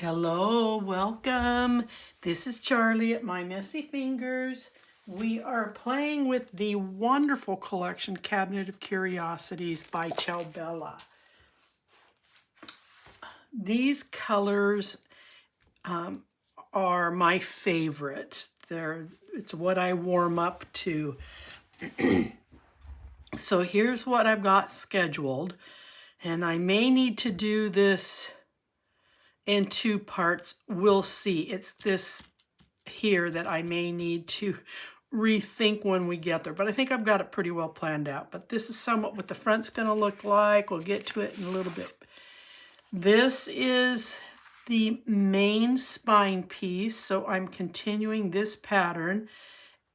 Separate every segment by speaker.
Speaker 1: Hello, welcome. This is Charlie at My Messy Fingers. We are playing with the wonderful collection Cabinet of Curiosities by Ciao. These colors are my favorite. It's what I warm up to. So here's what I've got scheduled, and I may need to do this in two parts. We'll see. It's this here that I may need to rethink when we get there, but I think I've got it pretty well planned out. But this is somewhat what the front's going to look like. We'll get to it in a little bit. This is the main spine piece, so I'm continuing this pattern,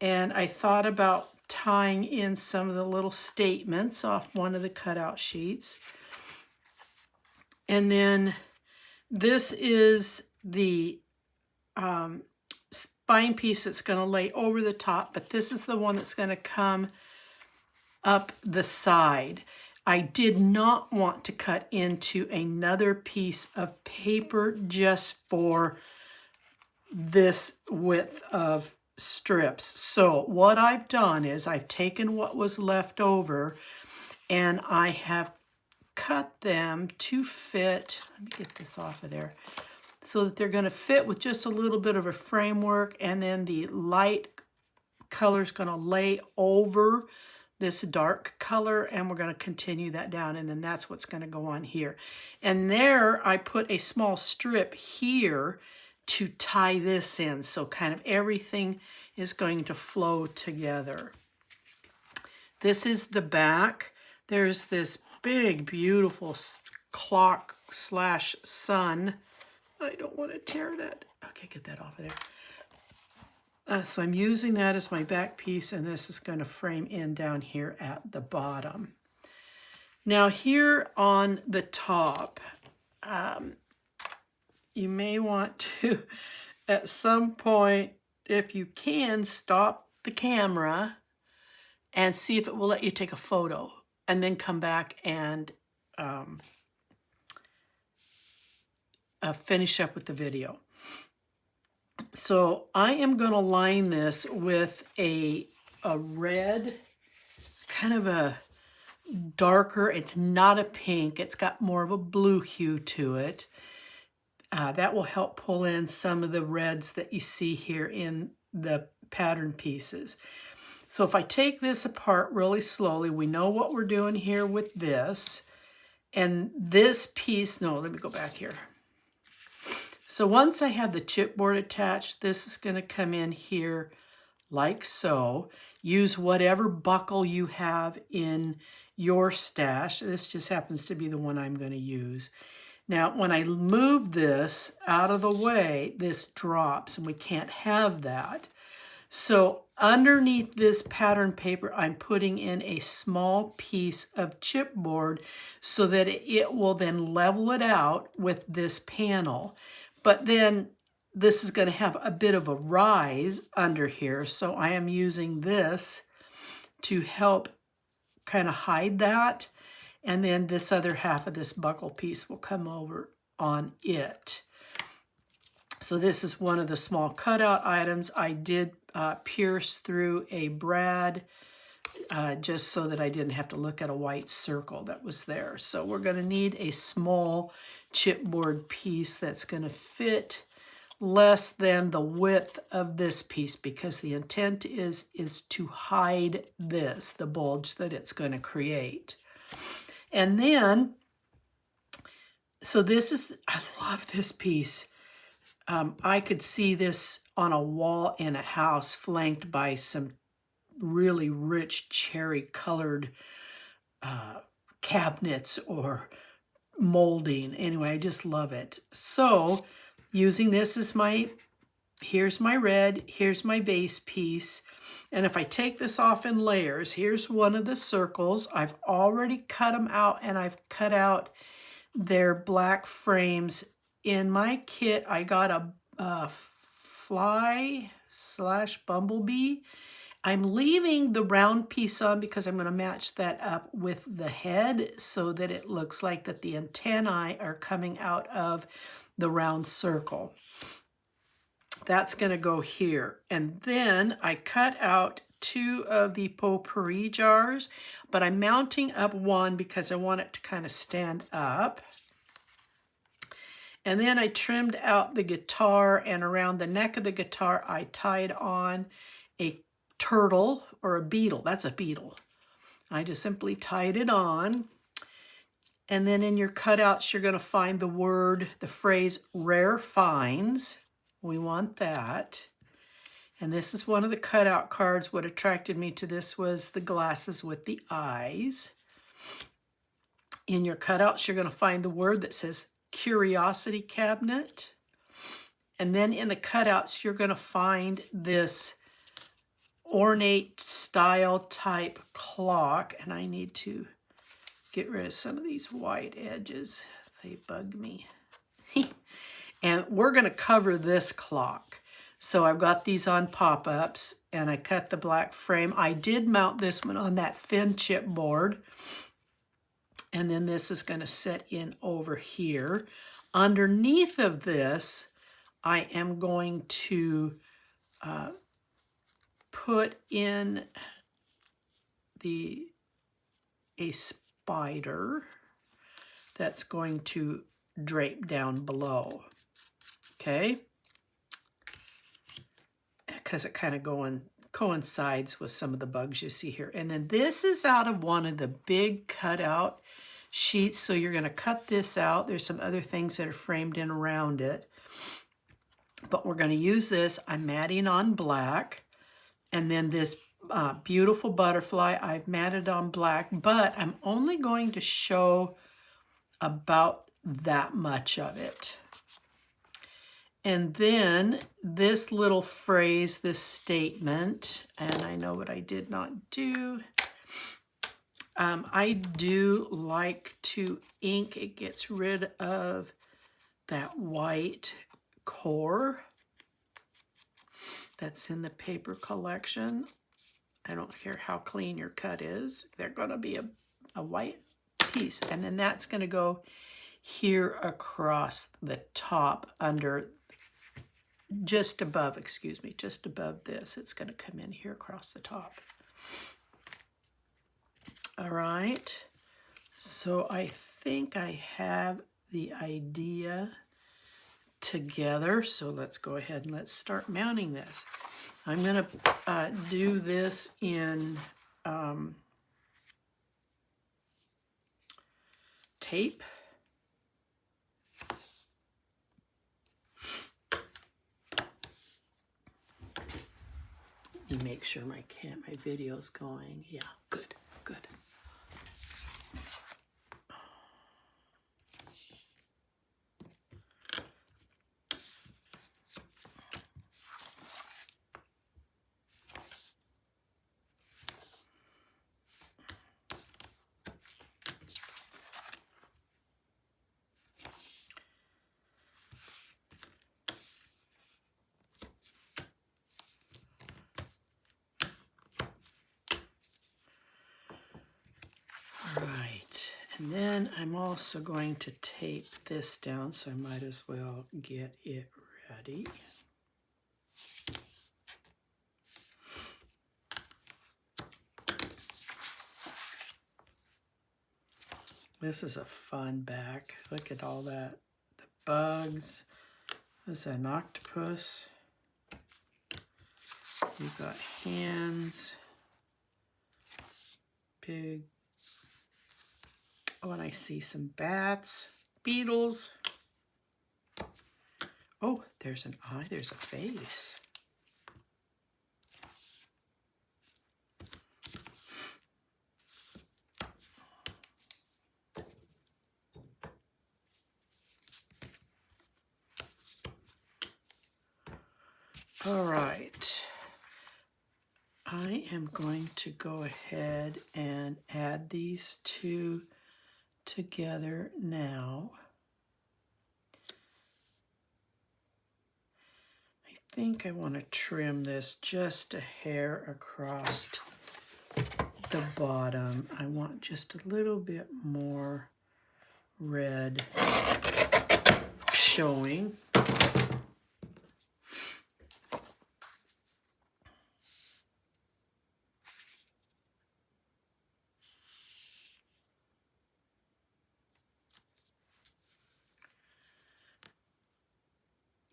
Speaker 1: and I thought about tying in some of the little statements off one of the cutout sheets. And then this is the spine piece that's going to lay over the top, but this is the one that's going to come up the side. I did not want to cut into another piece of paper just for this width of strips. So what I've done is I've taken what was left over and I have cut them to fit. Let me get this off of there, so that they're going to fit with just a little bit of a framework, and then the light color is going to lay over this dark color, and we're going to continue that down, and then that's what's going to go on here. And there I put a small strip here to tie this in, so kind of everything is going to flow together. This is the back. There's this big, beautiful clock slash sun. I don't want to tear that. Okay, get that off of there. So I'm using that as my back piece, and this is going to frame in down here at the bottom. Now here on the top, you may want to, at some point, if you can, stop the camera and see if it will let you take a photo, and then come back and finish up with the video. So I am going to line this with a red, kind of a darker, it's not a pink, it's got more of a blue hue to it. That will help pull in some of the reds that you see here in the pattern pieces. So if I take this apart really slowly, we know what we're doing here with this. And this piece, no, let me go back here. So once I have the chipboard attached, this is going to come in here like so. Use whatever buckle you have in your stash. This just happens to be the one I'm going to use. Now, when I move this out of the way, this drops, and we can't have that. So underneath this pattern paper, I'm putting in a small piece of chipboard so that it will then level it out with this panel. But then this is going to have a bit of a rise under here, so I am using this to help kind of hide that. And then this other half of this buckle piece will come over on it. So this is one of the small cutout items. I did pierce through a brad just so that I didn't have to look at a white circle that was there. So we're going to need a small chipboard piece that's going to fit less than the width of this piece, because the intent is to hide this, the bulge that it's going to create. And then, so this is, I love this piece. I could see this on a wall in a house flanked by some really rich cherry colored cabinets or molding. Anyway, I just love it. So using this as here's my red, here's my base piece. And if I take this off in layers, here's one of the circles. I've already cut them out, and I've cut out their black frames. In my kit, I got a fly / bumblebee. I'm leaving the round piece on because I'm going to match that up with the head so that it looks like that the antennae are coming out of the round circle. That's going to go here. And then I cut out 2 of the potpourri jars, but I'm mounting up one because I want it to kind of stand up. And then I trimmed out the guitar, and around the neck of the guitar, I tied on a turtle or a beetle. That's a beetle. I just simply tied it on. And then in your cutouts, you're going to find the phrase rare finds. We want that. And this is one of the cutout cards. What attracted me to this was the glasses with the eyes. In your cutouts, you're going to find the word that says Curiosity Cabinet. And then in the cutouts, you're going to find this ornate style type clock. And I need to get rid of some of these white edges. They bug me. And we're going to cover this clock. So I've got these on pop-ups, and I cut the black frame. I did mount this one on that thin chipboard. And then this is going to set in over here. Underneath of this, I am going to put in a spider that's going to drape down below. Okay? Because it kind of coincides with some of the bugs you see here. And then this is out of one of the big cutout sheets. So you're going to cut this out. There's some other things that are framed in around it. But we're going to use this. I'm matting on black. And then this beautiful butterfly, I've matted on black. But I'm only going to show about that much of it. And then this little phrase, this statement, and I know what I did not do. I do like to ink. It gets rid of that white core that's in the paper collection. I don't care how clean your cut is. They're going to be a white piece. And then that's going to go here across the top under just above this. It's going to come in here across the top. All right. So I think I have the idea together. So let's go ahead and let's start mounting this. I'm going to do this in tape. Let me make sure my video's going. Yeah, good. Right, and then I'm also going to tape this down, so I might as well get it ready. This is a fun back. Look at all that. The bugs. This is an octopus. You've got hands. Big. Oh, and I see some bats, beetles. Oh, there's an eye, there's a face. All right. I am going to go ahead and add these two together now. I think I want to trim this just a hair across the bottom. I want just a little bit more red. showing.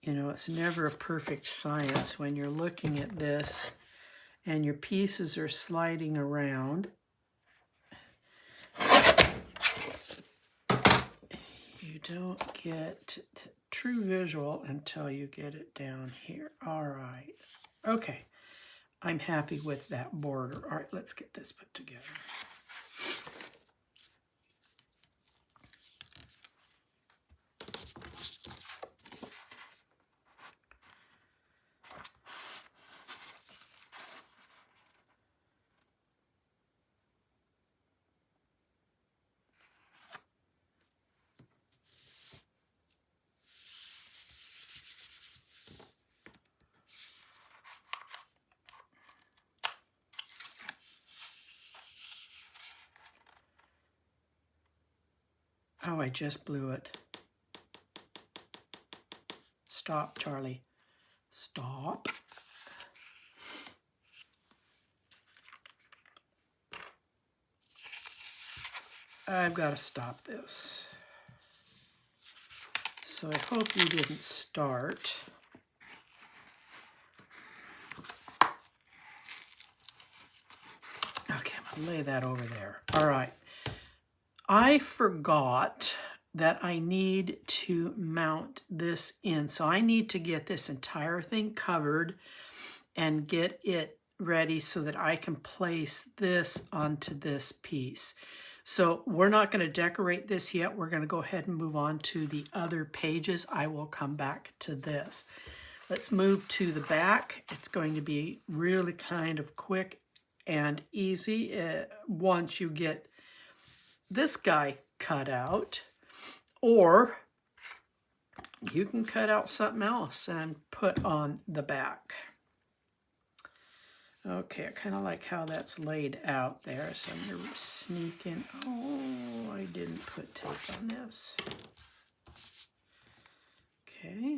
Speaker 1: You know, it's never a perfect science when you're looking at this and your pieces are sliding around. You don't get true visual until you get it down here. All right. Okay. I'm happy with that border. All right, let's get this put together. Oh, I just blew it. Stop, Charlie. Stop. I've got to stop this. So I hope you didn't start. Okay, I'm going to lay that over there. All right. I forgot that I need to mount this in. So I need to get this entire thing covered and get it ready so that I can place this onto this piece. So we're not going to decorate this yet. We're going to go ahead and move on to the other pages. I will come back to this. Let's move to the back. It's going to be really kind of quick and easy once you get this guy cut out, or you can cut out something else and put on the back. Okay, I kind of like how that's laid out there, so I'm going to sneak in. Oh, I didn't put tape on this. Okay,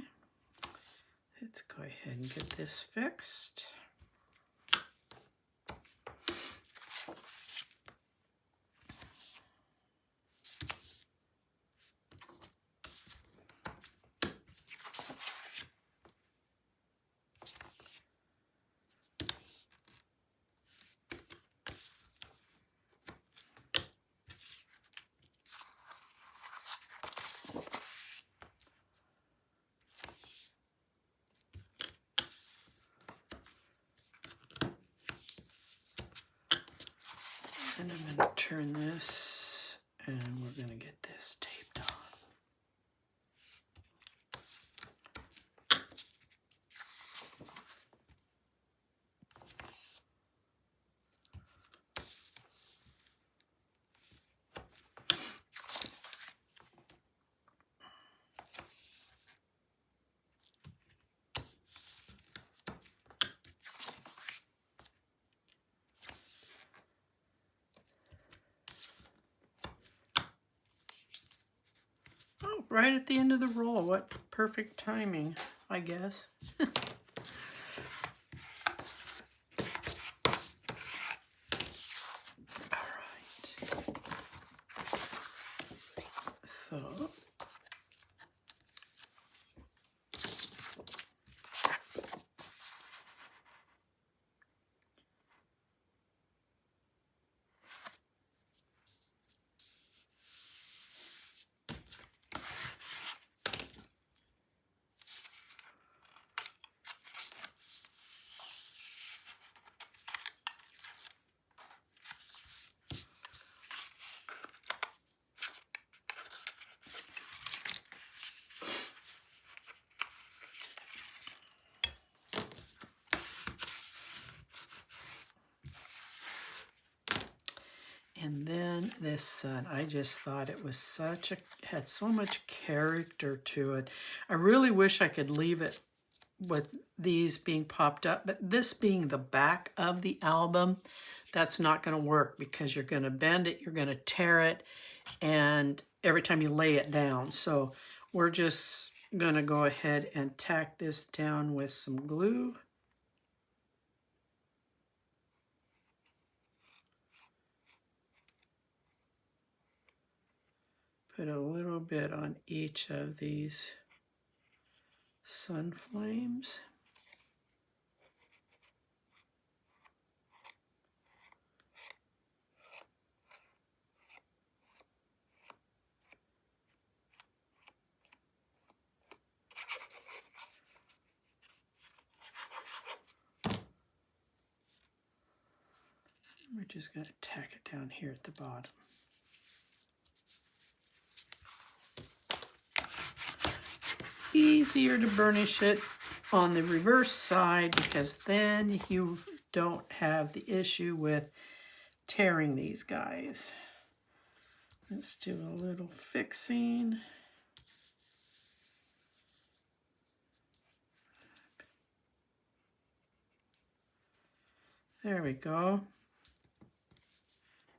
Speaker 1: let's go ahead and get this fixed. And I'm going to turn this, and we're going to get this taped on. Oh, right at the end of the roll. What perfect timing, I guess. All right. So and then this sun, I just thought it was had so much character to it. I really wish I could leave it with these being popped up, but this being the back of the album, that's not going to work because you're going to bend it, you're going to tear it, and every time you lay it down. So we're just gonna go ahead and tack this down with some glue. Put a little bit on each of these sun flames. We're just going to tack it down here at the bottom. Easier to burnish it on the reverse side because then you don't have the issue with tearing these guys. Let's do a little fixing. There we go.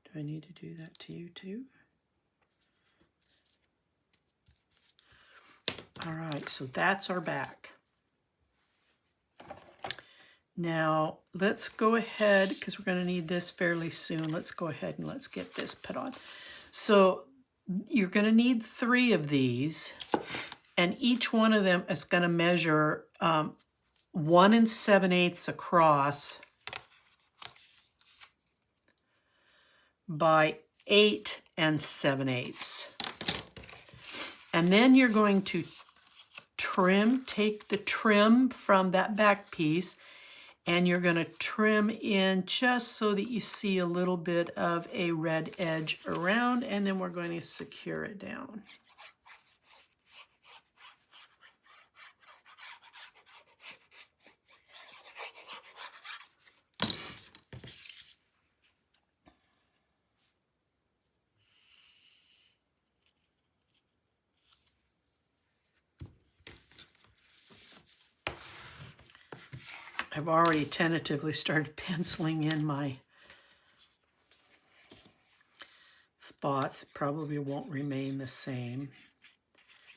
Speaker 1: Do I need to do that to you too? All right, so that's our back. Now let's go ahead, because we're going to need this fairly soon. Let's go ahead and let's get this put on. So you're going to need 3 of these, and each one of them is going to measure 1 7/8 across by 8 7/8. And then you're going to take the trim from that back piece, and you're going to trim in just so that you see a little bit of a red edge around, and then we're going to secure it down. I've already tentatively started penciling in my spots. Probably won't remain the same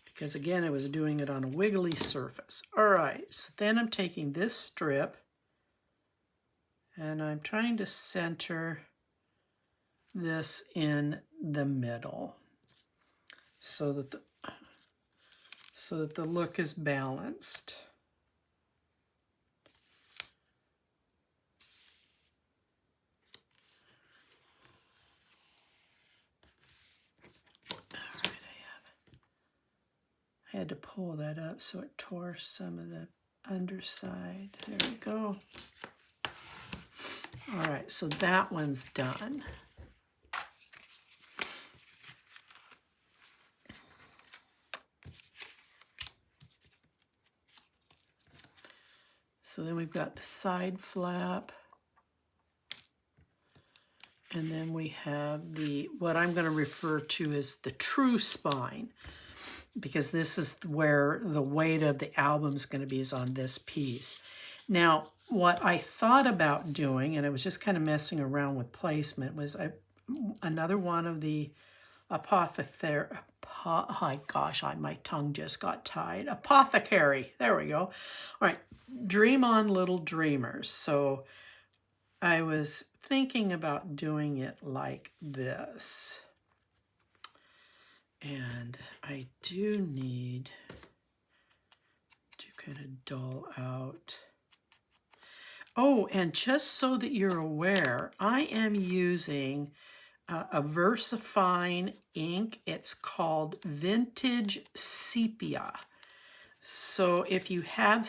Speaker 1: because again, I was doing it on a wiggly surface. All right, so then I'm taking this strip and I'm trying to center this in the middle so that the look is balanced. I had to pull that up so it tore some of the underside. There we go. All right, so that one's done. So then we've got the side flap. And then we have what I'm going to refer to as the true spine, because this is where the weight of the album is going to be, is on this piece. Now, what I thought about doing, and I was just kind of messing around with placement, was another one of the apothecary, my tongue just got tied. Apothecary, there we go. All right, Dream On Little Dreamers. So I was thinking about doing it like this. And I do need to kind of dull out. Oh, and just so that you're aware, I am using a VersaFine ink. It's called Vintage Sepia. So if you have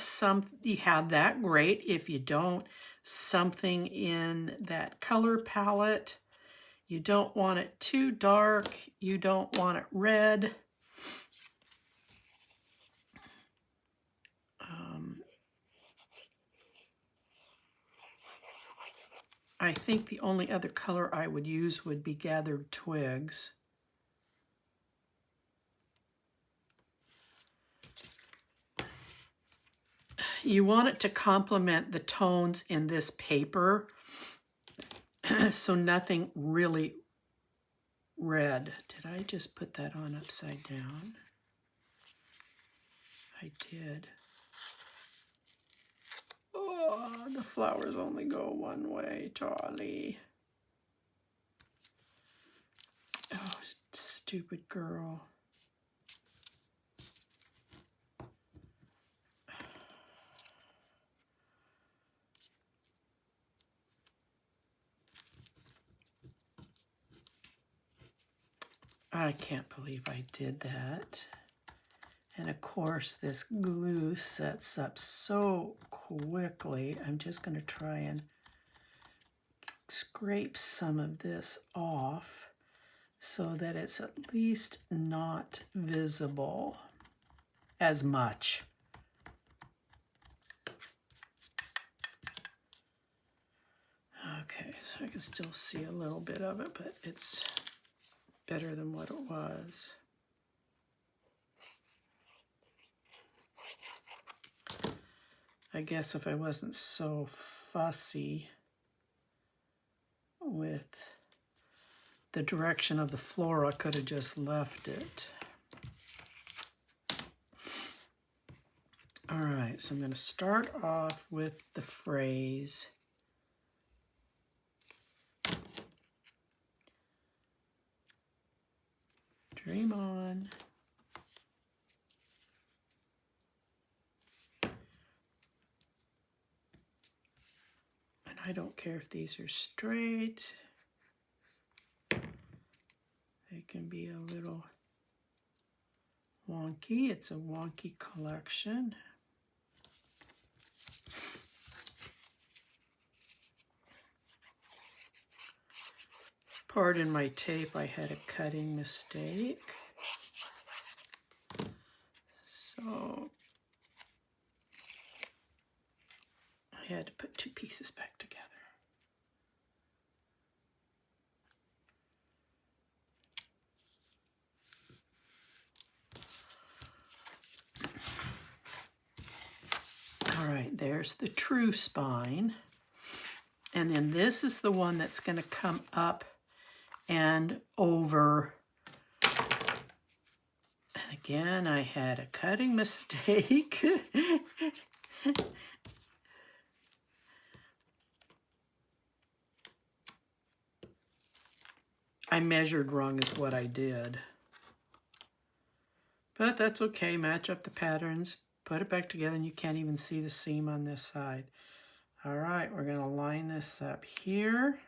Speaker 1: you have that, great. If you don't, something in that color palette. You don't want it too dark. You don't want it red. I think the only other color I would use would be Gathered Twigs. You want it to complement the tones in this paper, so nothing really red. Did I just put that on upside down? I did. Oh, the flowers only go one way, Charlie. Oh, stupid girl. I can't believe I did that. And of course, this glue sets up so quickly. I'm just going to try and scrape some of this off so that it's at least not visible as much. Okay, so I can still see a little bit of it, but it's better than what it was. I guess if I wasn't so fussy with the direction of the floor, I could have just left it. All right, so I'm going to start off with the phrase. Dream on. And I don't care if these are straight. They can be a little wonky. It's a wonky collection. Pardon my tape, I had a cutting mistake. So I had to put two pieces back together. All right, there's the true spine. And then this is the one that's going to come up and over. And again, I had a cutting mistake. I measured wrong is what I did. But that's okay, match up the patterns, put it back together, and you can't even see the seam on this side. All right, we're gonna line this up here.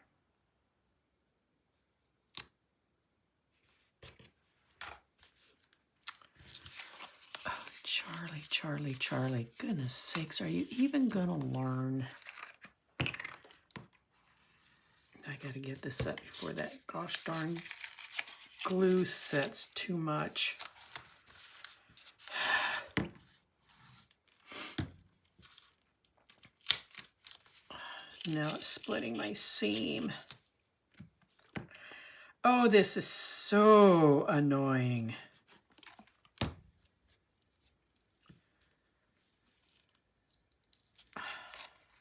Speaker 1: Oh, Charlie, Charlie, Charlie, goodness sakes, are you even gonna learn? I gotta get this up before that gosh darn glue sets too much. Now it's splitting my seam. Oh, this is so annoying.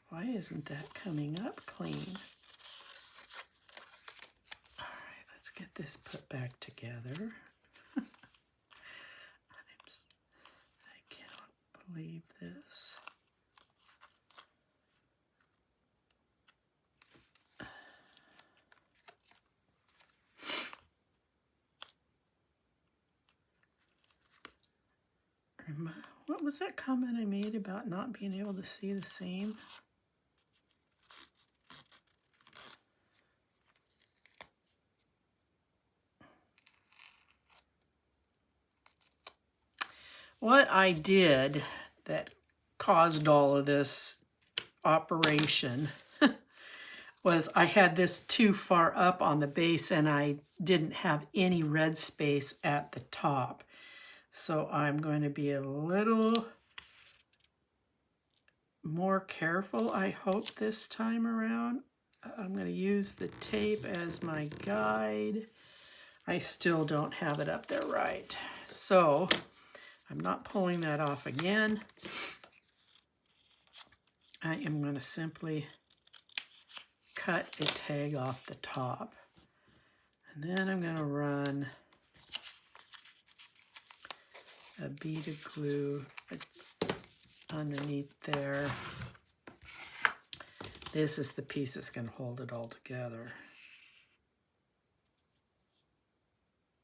Speaker 1: Why isn't that coming up clean? All right, let's get this put back together. I cannot believe this. What was that comment I made about not being able to see the seam? What I did that caused all of this operation was I had this too far up on the base and I didn't have any red space at the top. So I'm going to be a little more careful, I hope, this time around. I'm going to use the tape as my guide. I still don't have it up there right. So I'm not pulling that off again. I am going to simply cut a tag off the top. And then I'm going to run a bead of glue underneath there. This is the piece that's going to hold it all together.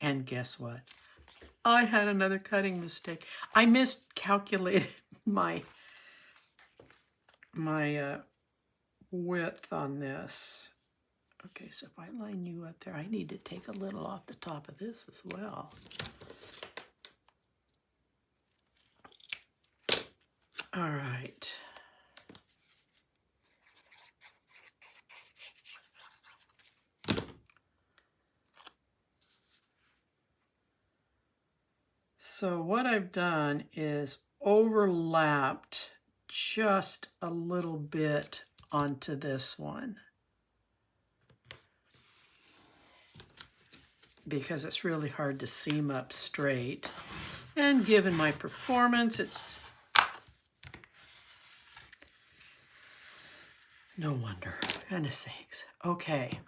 Speaker 1: And guess what? I had another cutting mistake. I miscalculated my width on this. Okay, so if I line you up there, I need to take a little off the top of this as well. All right. So what I've done is overlapped just a little bit onto this one, because it's really hard to seam up straight. And given my performance, it's no wonder. Goodness sakes. Okay.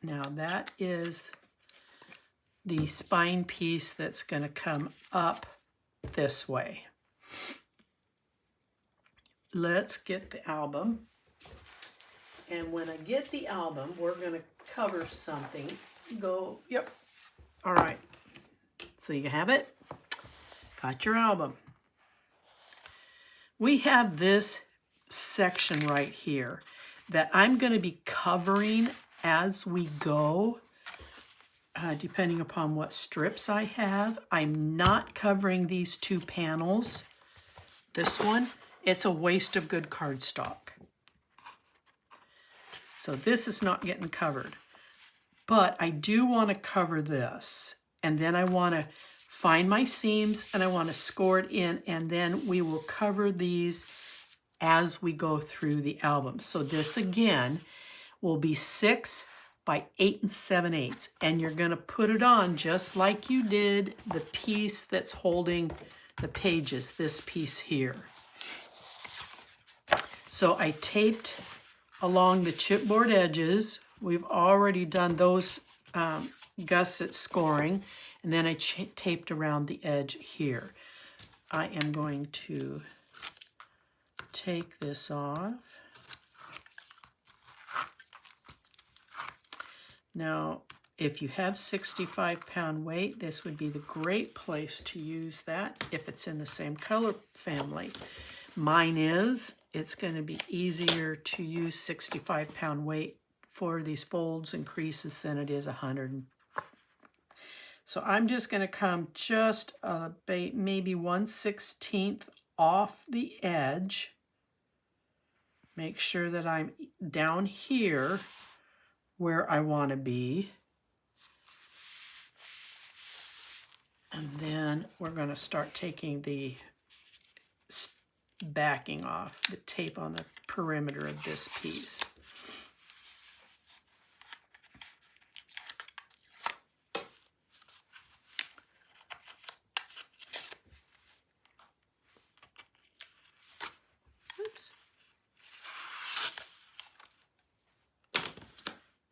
Speaker 1: Now that is the spine piece that's going to come up this way. Let's get the album. And when I get the album, we're going to cover something. Yep. All right. So you have it. Got your album. We have this section right here that I'm going to be covering as we go, depending upon what strips I have. I'm not covering these two panels. This one, it's a waste of good cardstock. So this is not getting covered. But I do want to cover this. And then I want to find my seams and I want to score it in, and then we will cover these as we go through the album. So this again will be 6 by 8 7/8, and you're going to put it on just like you did the piece that's holding the pages, this piece here. So I taped along the chipboard edges. We've already done those gusset scoring, and then I taped around the edge here. I am going to take this off. Now, if you have 65-pound weight, this would be the great place to use that if it's in the same color family. Mine is. It's going to be easier to use 65-pound weight for these folds and creases than it is 100. So I'm just going to come just maybe 1/16 off the edge. Make sure that I'm down here where I want to be. And then we're going to start taking the backing off, the tape on the perimeter of this piece. Oops.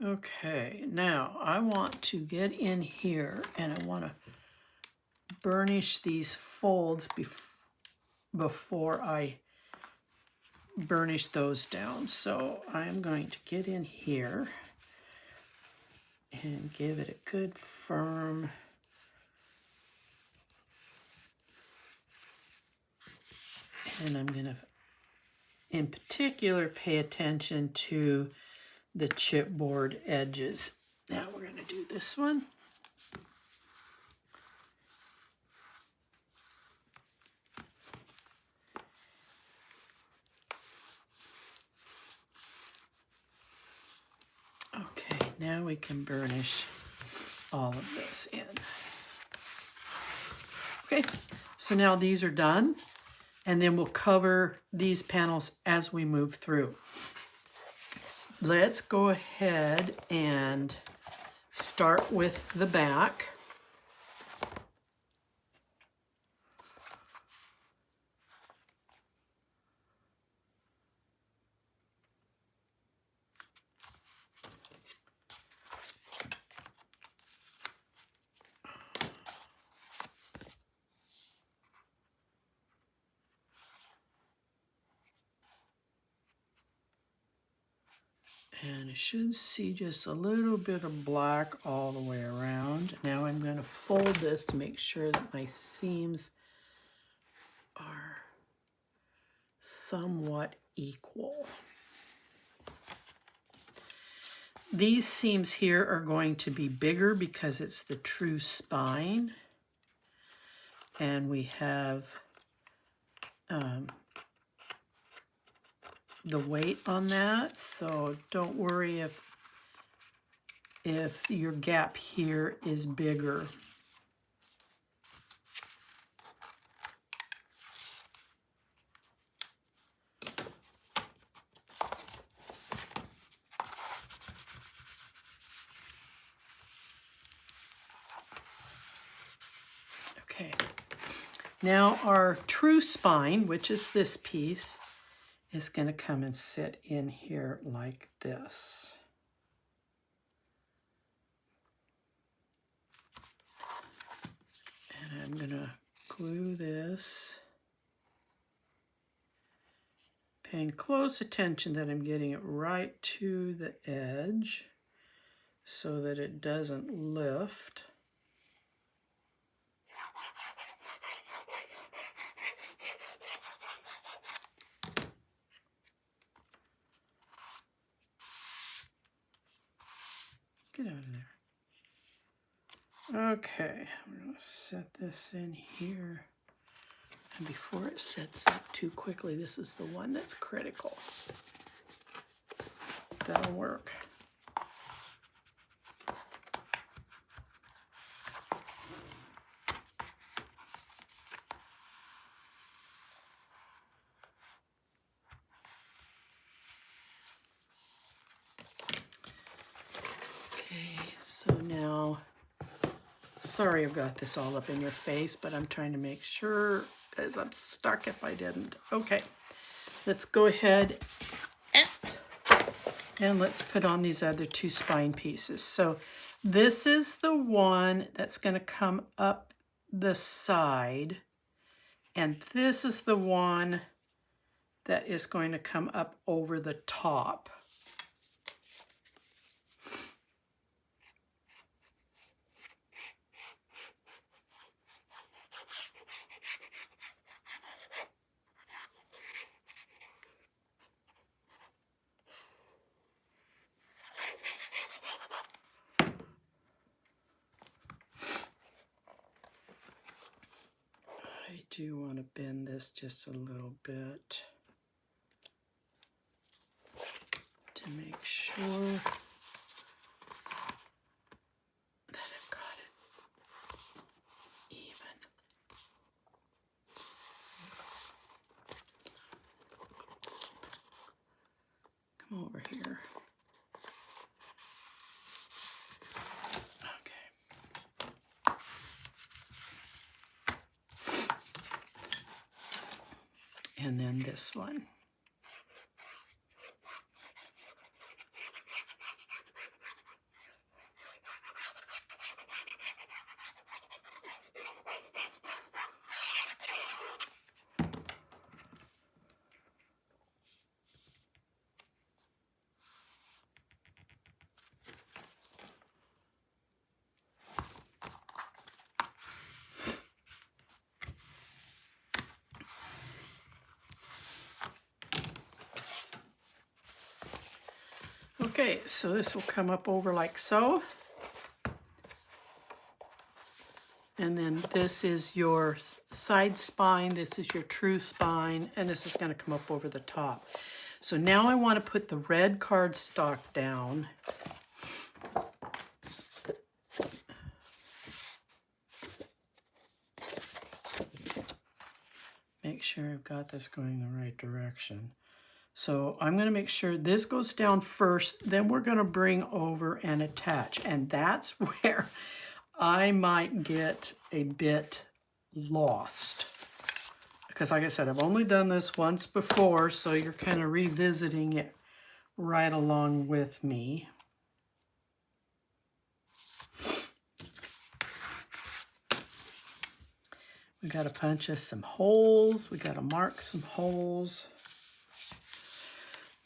Speaker 1: Okay, now I want to get in here and I want to burnish these folds before I burnish those down. So I'm going to get in here and give it a good firm and I'm going to in particular pay attention to the chipboard edges. Now we're going to do this one. Okay, now we can burnish all of this in. Okay, so now these are done, and then we'll cover these panels as we move through. Let's go ahead and start with the back. And I should see just a little bit of black all the way around. Now I'm going to fold this to make sure that my seams are somewhat equal. These seams here are going to be bigger because it's the true spine. And we have the weight on that, so don't worry if your gap here is bigger. Okay, now our true spine, which is this piece, is going to come and sit in here like this. And I'm going to glue this, paying close attention that I'm getting it right to the edge so that it doesn't lift. Get out of there. Okay, we're going to set this in here. And before it sets up too quickly, this is the one that's critical. That'll work. Okay, so now, sorry I've got this all up in your face, but I'm trying to make sure, because I'm stuck if I didn't. Okay, let's go ahead and let's put on these other two spine pieces. So this is the one that's going to come up the side, and this is the one that is going to come up over the top. I do want to bend this just a little bit to make sure that I've got it even. Come over here. Okay. And then this one. Okay, so this will come up over like so. And then this is your side spine, this is your true spine, and this is going to come up over the top. So now I want to put the red cardstock down. Make sure I've got this going the right direction. So I'm going to make sure this goes down first, then we're going to bring over and attach. And that's where I might get a bit lost. Because like I said, I've only done this once before, so you're kind of revisiting it right along with me. We got to punch us some holes. We got to mark some holes.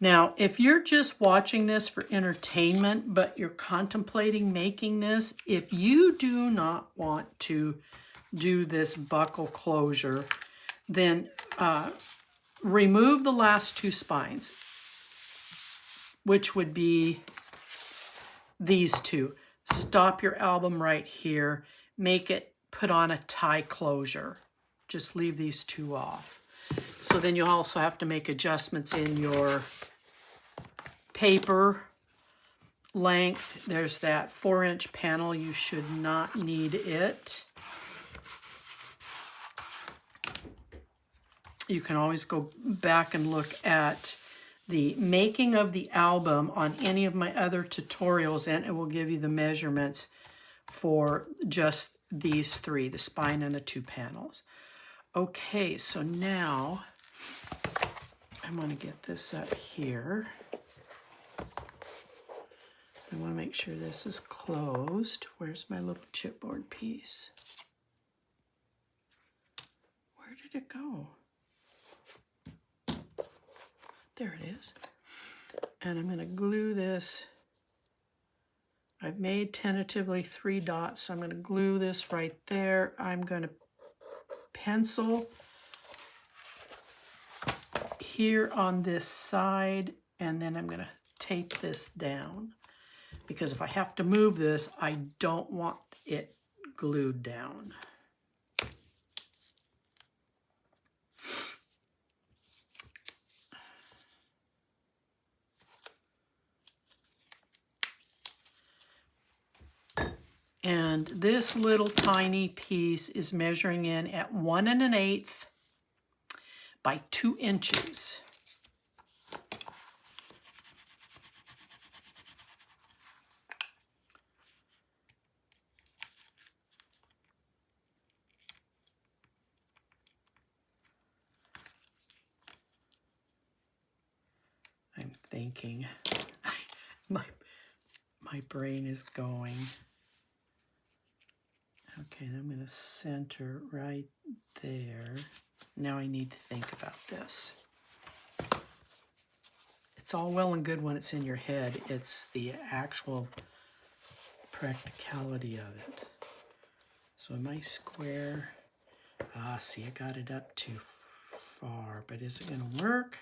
Speaker 1: Now, if you're just watching this for entertainment, but you're contemplating making this, if you do not want to do this buckle closure, then remove the last two spines, which would be these two. Stop your album right here. Make it put on a tie closure. Just leave these two off. So then you also have to make adjustments in your paper length. There's that 4-inch panel. You should not need it. You can always go back and look at the making of the album on any of my other tutorials, and it will give you the measurements for just these three, the spine and the two panels. Okay, so now I'm going to get this up here. I want to make sure this is closed. Where's my little chipboard piece? Where did it go? There it is. And I'm going to glue this. I've made tentatively 3 dots, so I'm going to glue this right there. I'm going to pencil here on this side, and then I'm going to tape this down. Because if I have to move this, I don't want it glued down. And this little tiny piece is measuring in at 1 1/8 by 2 inches. I'm thinking, my brain is going. Okay, I'm going to center right there. Now I need to think about this. It's all well and good when it's in your head. It's the actual practicality of it. So am I square? Ah, see, I got it up too far, but is it going to work?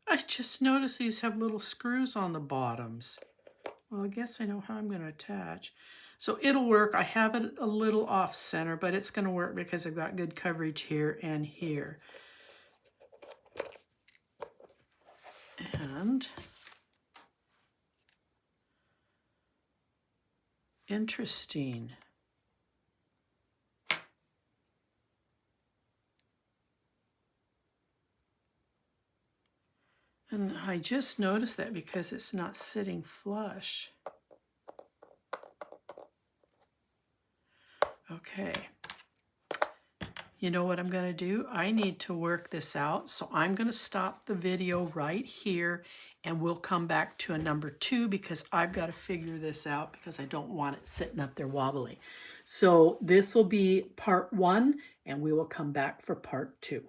Speaker 1: I just noticed these have little screws on the bottoms. Well, I guess I know how I'm going to attach. So it'll work. I have it a little off center, but it's going to work because I've got good coverage here and here. And interesting. And I just noticed that because it's not sitting flush. Okay. You know what I'm going to do? I need to work this out. So I'm going to stop the video right here and we'll come back to a number 2 because I've got to figure this out because I don't want it sitting up there wobbly. So this will be part 1 and we will come back for part 2.